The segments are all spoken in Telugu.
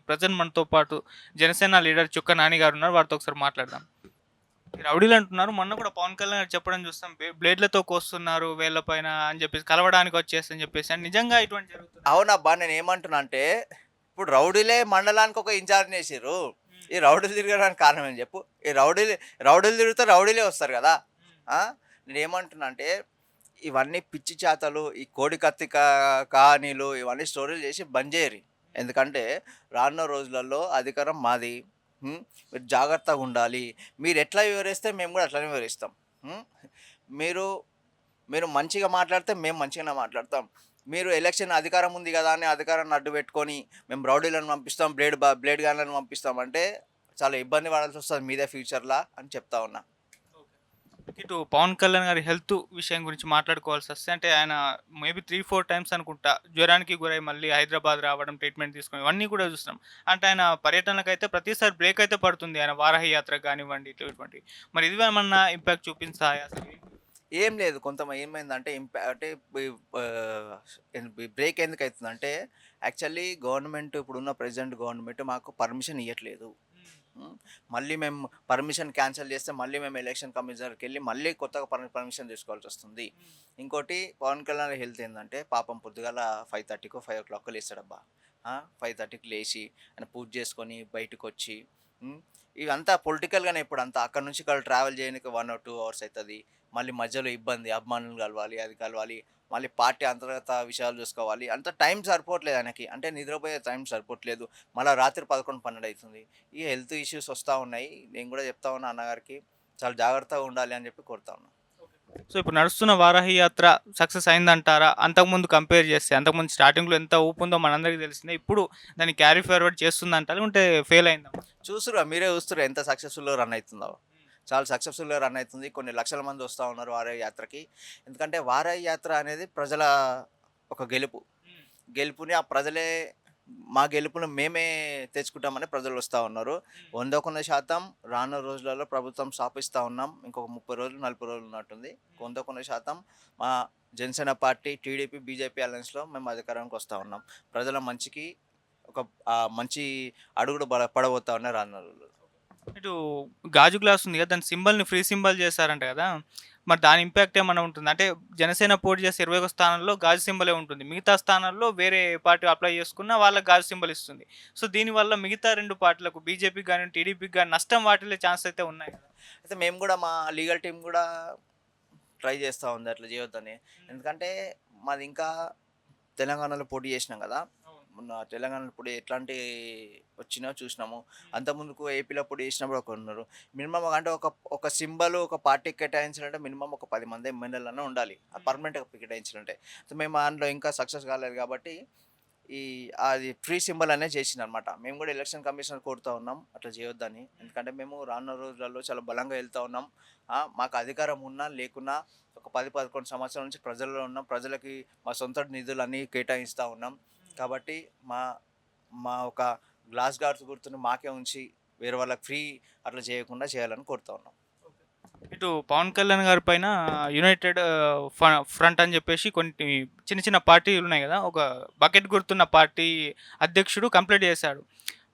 ప్రజెంట్ మనతో పాటు జనసేన లీడర్ చుక్క నాని గారు ఉన్నారు. వారితో ఒకసారి మాట్లాడదాం. రౌడీలు అంటున్నారు. మొన్న కూడా పవన్ కళ్యాణ్ గారు చెప్పడం చూస్తాం. బ్లేడ్‌లతో కోస్తున్నారు వేళ్ళ పైన అని చెప్పేసి, కలవడానికి వచ్చేసి అని చెప్పేసి. అండ్ నిజంగా ఇటువంటి జరుగుతున్నాయా? అవునబ్బా! నేనేమంటున్నా అంటే, ఇప్పుడు రౌడీలే మండలానికి ఒక ఇన్‌చార్జ్‌ని ఏసిర్రు. హ్మ్. ఈ రౌడీలు తిరగడానికి కారణం ఏం జెప్పు? ఈ రౌడీలు తిరిగితే రౌడీలే వస్తారు గదా! హ్మ్. ఆ! నేనేమంటున్నా అంటే, ఇవన్నీ పిచ్చి చేతలు, ఈ కోడి కత్తి కహానీలు ఇవన్నీ స్టోరీలు జేసి బంద్ జేయుర్రి. ఎందుకంటే, రానున్న రోజులలో అధికారం మాది. హ్మ్. మీరు జాగ్రత్తగుండాలి. మీరెట్లా వివరిస్తే మేము గూడా అట్లనే వివరిస్తాం. హ్మ్. మీరు మీరు మంచిగా మాట్లాడితే మేము మంచిగానే మాట్లాడతాం. మీరు ఎలక్షన్ అధికారం ఉంది గదా! అని అధికారాన్ని అడ్డు పెట్టుకొని, మేము రౌడీలను పంపిస్తాం, బ్లేడ్ గన్‌లను పంపిస్తాం అంటే, చాలా ఇబ్బంది పడాల్సొస్తది మీదే ఫ్యూచర్‌ల అని చెప్తా ఉన్నా. ఓకే. ఇటు పవన్ కళ్యాణ్ గారి హెల్త్ విషయం గురించి మాట్లాడుకోవాల్సొస్తే అంటే ఆయన మేబీ 3, 4 టైమ్స్ అనుకుంటా జ్వరానికి గురై మళ్ళీ హైదరాబాద్ రావడం, ట్రీట్‌మెంట్ తీసుకోవడం ఇవన్నీ కూడా చూస్తున్నాం. అంటే ఆయన పర్యటనకైతే ప్రతిసారి బ్రేక్ అయితే పడుతుంది. ఆయన వారాహి యాత్ర కానివ్వండి ఇటువంటివి. మరి ఇవేమన్నా ఇంపాక్ట్ చూపించాయా అసలు? ఏం లేదు ఏమైందంటే అంటే బి బ్రేక్ ఎందుకయితుందంటే, యాక్చువల్లీ గవర్నమెంట్ ఇప్పుడున్న ప్రెజెంట్ గవర్నమెంట్ మాకు పర్మిషన్ ఇయ్యట్లేదు. హ్మ్. హ్మ్. మళ్ళీ మేము పర్మిషన్ క్యాన్సెల్ చేస్తే మళ్ళీ మేము ఎలక్షన్ కమిషనర్‌కెళ్ళి మళ్ళీ కొత్తగా పర్మిషన్ తీసుకోవాల్సొస్తుంది. హ్మ్. ఇంకోటి పవన్ కళ్యాణ్ హెల్త్ ఏందంటే పాపం పొద్దుగాల 5:30కో, 5:00కో లేస్తాడబ్బా! 5:30కి లేచి ఆయన పూజ చేసుకొని బయటకొచ్చి హ్మ్. ఇవంతా పొలిటికల్‌గానే ఇప్పుడంతా. అక్కడి నుంచి ఇక్కడ ట్రావెల్ చేయనికి 1 ఆర్ 2 అవర్స్ అయితది. మళ్ళీ మధ్యలో ఇబ్బంది. అభిమానులను కలవాలి, అది కలవాలి. మళ్ళీ పార్టీ అంతర్గత విషయాలు చూసుకోవాలి. అంత టైం సరిపోవట్లేదు ఆయనకి. అంటే నిద్రపోయే టైం సరిపోవట్లేదు. మళ్ళా రాత్రి 11, 12 అయితుంది. ఈ హెల్త్ ఇష్యూస్ వస్తా ఉన్నాయి. నేను గూడా చెప్తా ఉన్నా అన్నగారికి. చాలా జాగ్రత్తగా ఉండాలి అని చెప్పి కోరుతా ఉన్నా. ఓకే. సో, ఇప్పుడు నడుస్తున్న వారాహి యాత్ర సక్సెస్ అయిందంటారా? అంతకుముందు కంపేర్ చేస్తే, అంతకుముందు స్టార్టింగ్‌లో ఎంత ఊపుందో మనందరికీ తెలిసిందే. ఇప్పుడు దాన్ని క్యారీ ఫార్వర్డ్ చేస్తుందంటారా? లేకుంటే ఫెయిల్ అయిందా? చూస్తుర్రుగా మీరే చూస్తుర్రు ఎంత సక్సెస్‌ఫుల్‌గా రన్ అయితుందో. హ్మ్. చాలా సక్సెస్‌ఫుల్‌గా రన్ అయితుంది. కొన్ని లక్షల మంది వస్తా ఉన్నారు వారాహి యాత్రకి. ఎందుకంటే వారాహి యాత్ర అనేది ప్రజల ఒక గెలుపు. హ్మ్. గెలుపుని ఆ ప్రజలే మా గెలుపుని మేమే తెచ్చుకుంటామని ప్రజలు వస్తా ఉన్నారు. హ్మ్. 100% రానున్న రోజులలో ప్రభుత్వం స్థాపిస్తా ఉన్నాం. ఇంకొక 30 రోజులు, 40 రోజులు ఉన్నట్టుంది. హ్మ్. 100% మా జనసేన పార్టీ, టీడీపీ, బీజేపీ అలయన్స్‌లో మేము అధికారానికి వస్తా ఉన్నాం. ప్రజల మంచికి ఒక మంచి అడుగులు పడబోతా ఉన్నాయి రానున్న రోజుల్లో. ఇటు గాజు గ్లాస్ ఉంది కదా! దాని సింబల్‌ని ఫ్రీ సింబల్ చేశారంట కదా! మరి దాని ఇంపాక్ట్ ఏమన్నా ఉంటుందా? అంటే జనసేన పోటీ చేసే 21 స్థానాల్లో గాజు సింబలే ఉంటుంది. మిగతా స్థానాల్లో వేరే పార్టీ అప్లై చేసుకున్న వాళ్ళకి గాజు సింబల్ ఇస్తుంది. సో, దీనివల్ల మిగతా 2 పార్టీలకు బీజేపీకి గాని, టీడీపీకి గాని నష్టం వాటిల్లే ఛాన్స్ అయితే ఉన్నాయి కదా! అయితే మేము గూడా మా లీగల్ టీమ్ గూడా ట్రై చేస్తా ఉంది అట్లా చేయొద్దని. హ్మ్. ఎందుకంటే మాది ఇంకా తెలంగాణలో పోటీ చేసినాం గదా! అవును. మొన్న తెలంగాణలో ఇప్పుడు ఎట్లాంటి వచ్చినాయో చూసినాము. హ్మ్. అంతకుముందుకు ఏపీలో పోటీ చేసినప్పుడు ఒకరున్నారు. మినిమమ్ అంటే ఒక సింబల్ ఒక పార్టీకి కేటాయించాలంటే మినిమమ్ ఒక 10 మంది ఎమ్మెల్యేలన్నా ఉండాలి. హ్మ్. పర్మనెంట్‌గా కేటాయించాలంటే. సో, మేము దాంట్లో ఇంకా సక్సెస్ కాలేదు కాబట్టి ఈ అది ఫ్రీ సింబల్ అనేది చేసిందనమాట. మేము కూడా ఎలక్షన్ కమిషనర్ కోరుతా ఉన్నాం అట్లా చేయొద్దని. హ్మ్. ఎందుకంటే మేము రానున్న రోజులలో చాలా బలంగా వెళ్తా ఉన్నాం. మాకు అధికారం ఉన్నా లేకున్నా ఒక 10, 11 సంవత్సరాల నుంచి ప్రజల్లో ఉన్నాం. ప్రజలకి మా సొంత నిధులన్నీ కేటాయిస్తా ఉన్నాం. హ్మ్. కాబట్టి మా మా ఒక గ్లాస్ గార్డ్స్ గుర్తుని మాకే ఉంచి వేరే వాళ్ళకి ఫ్రీ అట్లా చేయకుండా చేయాలని కోరుతా ఉన్నాం. ఓకే. ఇటు పవన్ కళ్యాణ్ గారి పైన యునైటెడ్ ఫ ఫ్రంట్ అని చెప్పేసి కొన్ని చిన్న చిన్న పార్టీలున్నాయి గదా! ఒక బకెట్ గుర్తున్న పార్టీ అధ్యక్షుడు కంప్లెయింట్ చేశాడు.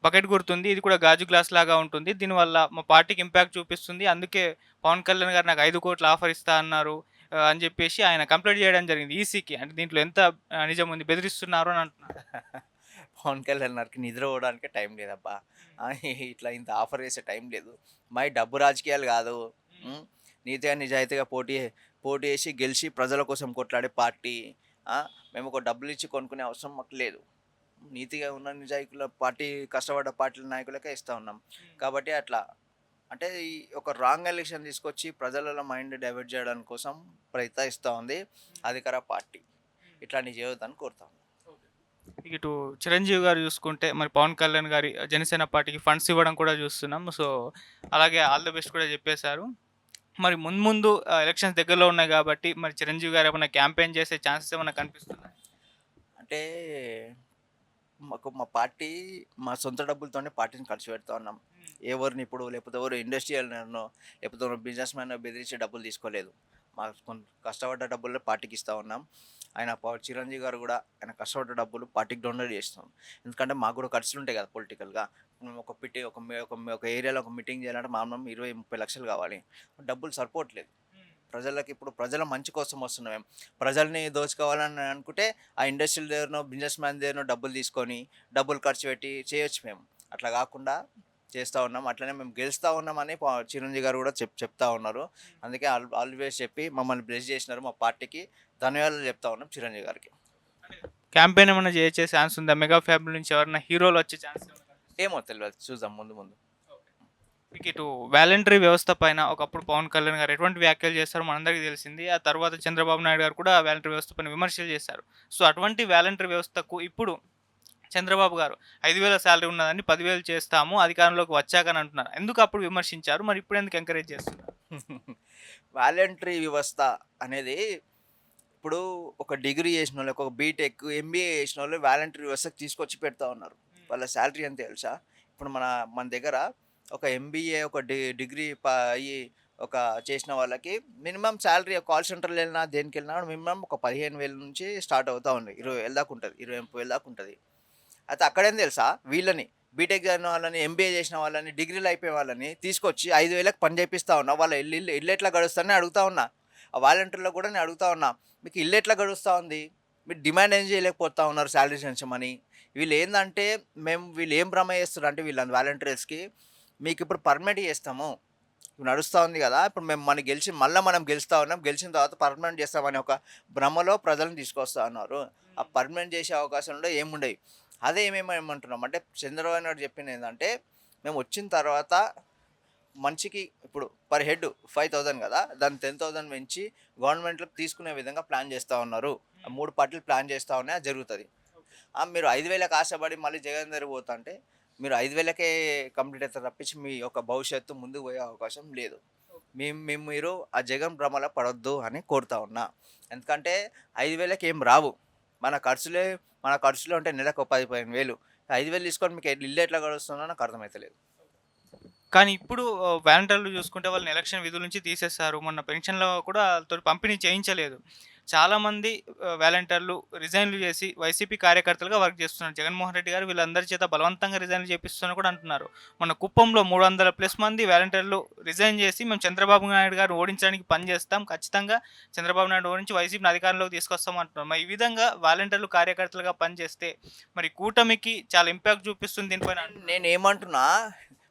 బకెట్ గుర్తుంది. ఇది కూడా గాజు గ్లాస్ లాగా ఉంటుంది. దీనివల్ల మా పార్టీకి ఇంపాక్ట్ చూపిస్తుంది. అందుకే పవన్ కళ్యాణ్ గారు నాకు 5,00,00,000 ఆఫర్ ఇస్తా అన్నారు. అని చెప్పేసి ఆయన కంప్లెయింట్ చేయడం జరిగింది ఈసీకి. అంటే దీంట్లో ఎంత నిజం ఉంది బెదిరిస్తున్నారు అని అంటున్నారు. పవన్ కళ్యాణ్ గారికి నిద్ర పోవడానికే టైం లేదబ్బా! హ్మ్. ఆ! ఇట్లా ఇంత ఆఫర్ చేసే టైం లేదు. మాయి డబ్బు రాజకీయాలు గాదు. హ్మ్. హ్మ్. నీతిగా నిజాయితీగా పోటీ చేసి గెలిచి ప్రజల కోసం కొట్లాడే పార్టీ. ఆ! మేము ఒక డబ్బులిచ్చి కొనుక్కునే అవసరం మాకు లేదు. నీతిగా ఉన్న నిజాయితీల పార్టీ కష్టపడ్డ పార్టీల నాయకులకే ఇస్తా ఉన్నాం. హ్మ్. కాబట్టి అట్లా అంటే ఈ ఒక రాంగ్ ఎలిక్షన్ తీసుకొచ్చి ప్రజలలో మైండ్ డైవర్ట్ చేయడం కోసం ప్రయత్నిస్తా ఉంది హ్మ్. అధికార పార్టీ. హ్మ్. ఇట్లాంటివి చేయొద్దని కోరుతాం. ఓకే. ఇటు చిరంజీవి గారు చూసుకుంటే మరి పవన్ కళ్యాణ్ గారి జనసేన పార్టీకి ఫండ్స్ ఇవ్వడం కూడా చూస్తున్నాం. సో, అలాగే ఆల్ ది బెస్ట్ కూడా చెప్పేశారు. మరి ముందు ముందు ఎలక్షన్స్ దగ్గరలో ఉన్నాయి గాబట్టి మరి చిరంజీవి గారు ఏమన్నా క్యాంపెయిన్ చేసే ఛాన్సెస్ ఏమన్నా కనిపిస్తున్నాయా? అంటే మా పార్టీ మా సొంత డబ్బులతోనే పార్టీని ఖర్చు పెడతా ఉన్నాం. హ్మ్. ఎవరిని ఇప్పుడు లేకపోతే ఎవరు ఇండస్ట్రియల్‌నో లేకపోతే బిజినెస్ మ్యాన్‌నో బెదిరించి డబ్బులు తీసుకోలేదు. మా కష్టపడ్డ డబ్బులే పార్టీకి ఇస్తా ఉన్నాం. ఆయన చిరంజీవి గారు కూడా ఆయన కష్టపడ్డ డబ్బులు పార్టీకి డొనేట్ చేస్తాం. ఎందుకంటే మాకు కూడా ఖర్చులు ఉంటాయి కదా పొలిటికల్‌గా. ఒక పెట్టి ఒక ఏరియాలో ఒక మీటింగ్ చేయాలంటే మాక్సిమం 20, 30 లక్షలు కావాలి. డబ్బులు సరిపోవట్లేదు. ప్రజలకి ఇప్పుడు ప్రజల మంచి కోసం వస్తున్నాం మేము. ప్రజల్ని దోచుకోవాలని అనుకుంటే ఆ ఇండస్ట్రియల్ దగ్గరనో, బిజినెస్ మ్యాన్ దగ్గరనో డబ్బులు తీసుకొని, డబ్బులు ఖర్చు పెట్టి చేయొచ్చు మేము. అట్లా కాకుండా చేస్తా ఉన్నాం. అట్లనే మేము గెలుస్తా ఉన్నామని చిరంజీవి గారు కూడా చెప్తా ఉన్నారు. అందుకే ఆల్వేస్ చెప్పి మమ్మల్ని బ్లెస్ చేసినారు. మా పార్టీకి ధన్యవాదాలు చెప్తా ఉన్నాం చిరంజీవి గారికి. క్యాంపెయిన్ ఏమైనా చేసే ఛాన్స్ ఉందా? మెగా ఫ్యామిలీ నుంచి ఎవరైనా హీరోలు వచ్చే ఛాన్స్ ఏమైనా కనిపిస్తుందా? ఏమో తెలవదు. చూద్దాం ముందు ముందు. మీకు ఇటు వాలంటరీ వ్యవస్థ పైన ఒకప్పుడు పవన్ కళ్యాణ్ గారు ఎటువంటి వ్యాఖ్యలు చేస్తారో మనందరికీ తెలిసింది. ఆ తర్వాత చంద్రబాబు నాయుడు గారు కూడా వాలంటరీ వ్యవస్థ పైన విమర్శలు చేశారు. సో అటువంటి వాలంటరీ వ్యవస్థకు ఇప్పుడు చంద్రబాబు గారు 5,000 సాలరీ ఉన్నదని 10,000 చేస్తాము అధికారంలోకి వచ్చాకని అంటున్నారు. ఎందుకు అప్పుడు విమర్శించారు? మరి ఇప్పుడు ఎందుకు ఎంకరేజ్ చేస్తున్నారు? వాలంటరీ వ్యవస్థ అనేది ఇప్పుడు ఒక డిగ్రీ చేసినోళ్ళు, ఒక బీటెక్, ఎంబీఏ చేసినోళ్ళు వాలంటరీ వ్యవస్థకు తీసుకొచ్చి పెడతా ఉన్నారు. వాళ్ళ సాలరీ ఎంత తెలుసా? ఇప్పుడు మన మన దగ్గర ఒక ఎంబీఏ, ఒక డిగ్రీ అయ్యి ఒక చేసిన వాళ్ళకి మినిమం సాలరీ కాల్ సెంటర్‌లో వెళ్ళినా, దేనికెళ్ళినా మినిమం ఒక 15,000 నుంచి స్టార్ట్ అవుతా ఉంది. 20,000 దాకా ఉంటది. 20, 30,000 దాకా ఉంటది. అయితే అక్కడేం తెలుసా? వీళ్ళని బీటెక్ చదివిన వాళ్ళని, ఎంబీఏ చేసిన వాళ్ళని, డిగ్రీలు అయిపోయిన వాళ్ళని తీసుకొచ్చి 5,000కి పని చేపిస్తా ఉన్నా. వాళ్ళ ఇల్లు ఎట్లా గడుస్తుందని అడుగుతా ఉన్నా. ఆ వాలంటీర్‌లో కూడా నేను అడుగుతా ఉన్నా. మీకు ఇల్లు ఎట్లా గడుస్తా ఉంది? మీరు డిమాండ్ ఏం చేయలేకపోతా ఉన్నారు సాలరీస్ పెంచమని. వీళ్ళేందంటే వీళ్ళు ఏం భ్రమ చేస్తుర్రంటే వీళ్ళని వాలంటీర్స్‌కి మీకు ఇప్పుడు పర్మనెంట్ చేస్తాము. ఇప్పుడు నడుస్తా ఉంది కదా! ఇప్పుడు మనం గెలుస్తా ఉన్నాం. గెలిచిన తర్వాత పర్మనెంట్ చేస్తామనే ఒక భ్రమలో ప్రజలను తీసుకొస్తా ఉన్నారు. ఆ పర్మనెంట్ చేసే అవకాశం కూడా ఏముండయి. అదే ఏమంటున్నాం అంటే చంద్రబాబు నాయుడు చెప్పిందేందంటే మేము వచ్చిన తర్వాత మనిషికి ఇప్పుడు పర్ హెడ్ 5,000 కదా! దాన్ని 10,000 పెంచి గవర్నమెంట్‌లోకి తీసుకునే విధంగా ప్లాన్ చేస్తా ఉన్నారు. 3 పార్టీలు ప్లాన్ చేస్తా ఉన్నాయి. అది జరుగుతది. మీరు 5,000కి ఆశపడి మళ్ళీ జగన్ దగ్గరికి పోతుంటే మీరు 5,000కే కంప్లీట్ అవుతారు తప్పించి మీ యొక్క భవిష్యత్తు ముందుకు పోయే అవకాశం లేదు. మీరు ఆ జగన్ భ్రమలో పడొద్దు అని కోరుతా ఉన్నా. ఎందుకంటే 5,000కి ఏం రావు. మన ఖర్చులే ఉంటాయి నెలకు 10, 15,000. 5,000 తీసుకొని మీకు ఇల్లు ఎట్లా గడుస్తుందో నాకు అర్థమైతలేదు. కానీ ఇప్పుడు వాలంటీర్లు చూసుకుంటే వాళ్ళని ఎలక్షన్ విధుల నుంచి తీసేశారు. మొన్న పెన్షన్‌లో కూడా ఆళ్ళతోటి పంపిణీ చేయించలేదు. చాలామంది వాలంటీర్లు రిజైన్‌లు చేసి వైసీపీ కార్యకర్తలుగా వర్క్ చేస్తున్నారు. జగన్మోహన్ రెడ్డి గారు వీళ్ళందరి చేత బలవంతంగా రిజైన్‌లు చేపిస్తున్నారని కూడా అంటున్నారు. మన కుప్పంలో 300+ మంది వాలంటీర్లు రిజైన్ చేసి మేము చంద్రబాబు నాయుడు గారిని ఓడించడానికి పనిచేస్తాం. ఖచ్చితంగా చంద్రబాబు నాయుడు ఓడించి వైసీపీని అధికారంలోకి తీసుకొస్తాం అంటున్నారు. మరి ఈ విధంగా వాలంటీర్లు కార్యకర్తలుగా పనిచేస్తే మరి కూటమికి చాలా ఇంపాక్ట్ చూపిస్తుంది దీనిపైన నేనేమంటున్నా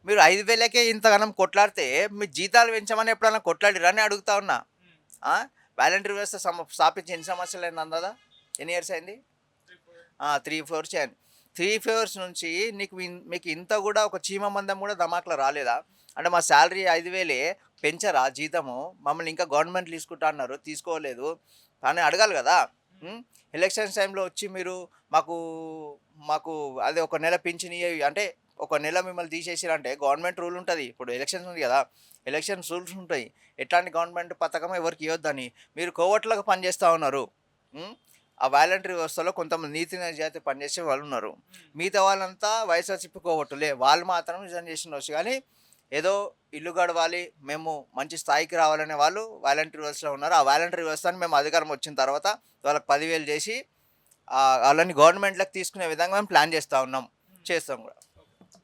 మీరు 5,000కే ఇంతగనం కొట్లాడితే మీ జీతాలు పెంచమని ఎప్పుడైనా కొట్లాడిర్రా అని అడుగుతా ఉన్నా. వాలంటీర్ వ్యవస్థ స్థాపించి ఎన్ని సంవత్సరాలు అయింది? ఎన్ని ఇయర్స్ అయింది? 3, 4 ఇయర్స్ అయింది. 3, 4 ఇయర్స్ నుంచి మీకు ఇంత కూడా ఒక చీమ మందం కూడా ధమాకులో రాలేదా? అంటే మా సాలరీ 5,000 పెంచరా జీతము? మమ్మల్ని ఇంకా గవర్నమెంట్ తీసుకుంటా అన్నారు. తీసుకోలేదు అని అడగాలి కదా! ఎలక్షన్స్ టైంలో వచ్చి మీరు మాకు మాకు అదే ఒక నెల పింఛన్ అంటే ఒక నెల మిమ్మల్ని తీసేసిరంటే గవర్నమెంట్ రూల్ ఉంటుంది. ఇప్పుడు ఎలక్షన్స్ ఉంది కదా! ఎలక్షన్స్ రూల్స్ ఉంటాయి. ఎట్లాంటి గవర్నమెంట్ పథకం ఎవరికి ఇవ్వద్దని. మీరు కోవట్లుగా పనిచేస్తూ ఉన్నారు. ఆ వాలంటరీ వ్యవస్థలో కొంతమంది నీతి నిజాయితీ పనిచేసే వాళ్ళు ఉన్నారు. మిగతా వాళ్ళంతా వైఎస్ఆర్‌సీపీ కోవట్టులే. వాళ్ళు మాత్రం రిజైన్ చేసిండొచ్చు కానీ ఏదో ఇల్లు గడవాలి, మేము మంచి స్థాయికి రావాలనే వాళ్ళు వాలంటరీ వ్యవస్థలో ఉన్నారు. ఆ వాలంటరీ వ్యవస్థని మేము అధికారం వచ్చిన తర్వాత వాళ్ళకి 10,000 చేసి వాళ్ళని గవర్నమెంట్‌లోకి తీసుకునే విధంగా మేము ప్లాన్ చేస్తూ ఉన్నాం. చేస్తాం కూడా.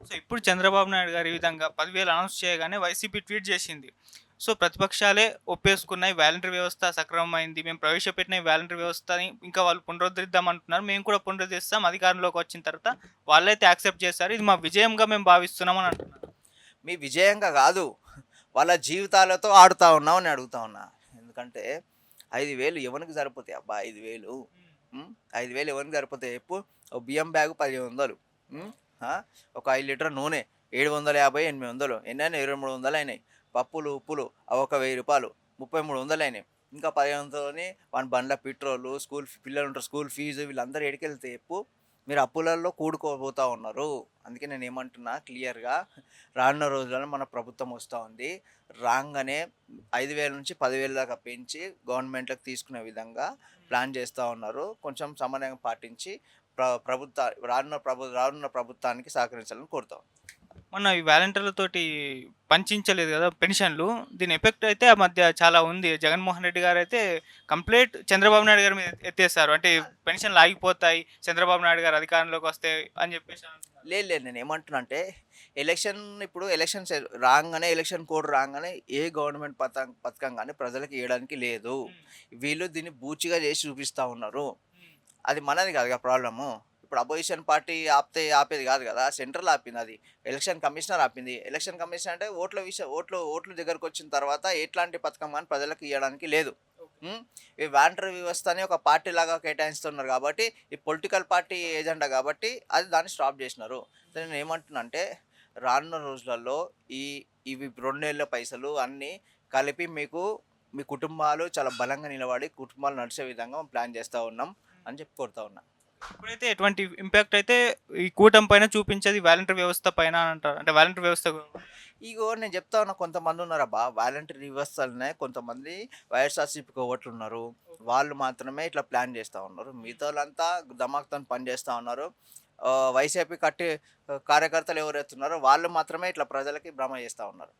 సో ఇప్పుడు చంద్రబాబు నాయుడు గారు ఈ విధంగా 10,000 అనౌన్స్ చేయగానే వైసీపీ ట్వీట్ చేసింది. సో ప్రతిపక్షాలే ఒప్పేసుకున్నాయి. వాలంటరీ వ్యవస్థ సక్రమమైంది. మేము ప్రవేశపెట్టిన ఈ వాలంటరీ వ్యవస్థని ఇంకా వాళ్ళు పునరుద్ధరిద్దామంటున్నారు. మేము కూడా పునరుద్ధరిస్తాం అధికారంలోకి వచ్చిన తర్వాత. వాళ్ళైతే యాక్సెప్ట్ చేశారు. ఇది మా విజయంగా మేము భావిస్తున్నాం అని అంటున్నారు. మీ విజయంగా కాదు, వాళ్ళ జీవితాలతో ఆడుతా ఉన్నాం అని అడుగుతా ఉన్నా. ఎందుకంటే 5,000 ఎవరికి సరిపోతాయి అబ్బా? 5,000 5,000 ఎవరికి సరిపోతాయి చెప్పు? ఒక బియ్యం బ్యాగు 1,500, ఒక 5 లీటర్ నూనె 750, 800 ఎన్నైనా 2,300 అయినాయి. పప్పులు ఉప్పులు అవి ఒక 1,000 రూపాయలు 3300 అయినాయి. ఇంకా 1500తోని వాని బండ్ల పెట్రోలు, పిల్లలు ఉంటారు స్కూల్ ఫీజు, వీళ్ళందరూ ఎడికెళ్తే చెప్పు? మీరు అప్పులలో కూడుకోబోతా ఉన్నారు. అందుకే నేను ఏమంటున్నా క్లియర్గా, రానున్న రోజులలో మన ప్రభుత్వం వస్తూ ఉంది. రాగానే 5,000 నుంచి 10,000 దాకా పెంచి గవర్నమెంట్లకు తీసుకునే విధంగా ప్లాన్ చేస్తూ ఉన్నారు. కొంచెం సమన్వయం పాటించి రానున్న ప్రభుత్వానికి సహకరించాలని కోరుతాం. మొన్న ఈ వాలంటీర్లతోటి పంచించలేదు కదా పెన్షన్లు. దీని ఎఫెక్ట్ అయితే ఆ మధ్య చాలా ఉంది. జగన్మోహన్ రెడ్డి గారైతే కంప్లీట్ చంద్రబాబు నాయుడు గారి మీద ఎత్తేసారు. అంటే పెన్షన్లు ఆగిపోతాయి. చంద్రబాబు నాయుడు గారు అధికారంలోకి వస్తే అని చెప్పేసి అంటున్నారు. లేదు లేదు, నేను ఏమంటున్నా అంటే ఇప్పుడు ఎలక్షన్స్ రాగానే ఎలక్షన్ కోడ్ రాగానే ఏ గవర్నమెంట్ పథకం కానీ ప్రజలకు ఇవ్వడానికి లేదు. హ్మ్. వీళ్ళు దీన్ని బూచిగా చేసి చూపిస్తూ ఉన్నారు. హ్మ్. అది మనది కాదుగా ప్రాబ్లము. ఇప్పుడు అపోజిషన్ పార్టీ ఆపేది కాదు కదా, సెంట్రల్ ఆపింది అది. ఎలక్షన్ కమిషనర్ ఆపింది. ఎలక్షన్ కమిషనర్ అంటే ఓట్లు దగ్గరకు వచ్చిన తర్వాత ఎట్లాంటి పథకం కానీ ప్రజలకు ఇవ్వడానికి లేదు. ఓకే. హ్మ్. ఈ వాలంటరీ వ్యవస్థని ఒక పార్టీ లాగా కేటాయిస్తున్నారు కాబట్టి, ఈ పొలిటికల్ పార్టీ ఏజెండా కాబట్టి అది దాన్ని స్టాప్ చేసినారు. సో నేను ఏమంటున్నా అంటే రానున్న రోజులలో ఈ ఇవి 2 నెలల పైసలు అన్నీ కలిపి మీకు మీ కుటుంబాలు చాలా బలంగా నిలబడి కుటుంబాలు నడిచే విధంగా ప్లాన్ చేస్తా ఉన్నాం అని చెప్పి కోరుతా ఉన్నా. ఇప్పుడైతే ఎటువంటి ఇంపాక్ట్ అయితే ఈ కూటమి పైన చూపించేది వాలంటీర్ వ్యవస్థ పైన అని అంటారు. అంటే వాలంటీర్ వ్యవస్థ ఇగో నేను చెప్తా ఉన్నా, కొంతమంది ఉన్నారబ్బా వాలంటరీ వ్యవస్థలనే కొంతమంది వైఎస్ఆర్సీపీకి ఓట్లున్నారు. వాళ్ళు మాత్రమే ఇట్లా ప్లాన్ చేస్తా ఉన్నారు. మిగతా వాళ్ళంతా ధమాక్‌తోని పని చేస్తా ఉన్నారు. వైసీపీ కార్యకర్తలు ఎవరైతే ఉన్నారో వాళ్ళు మాత్రమే ఇట్లా ప్రజలకి భ్రమ చేస్తా ఉన్నారు.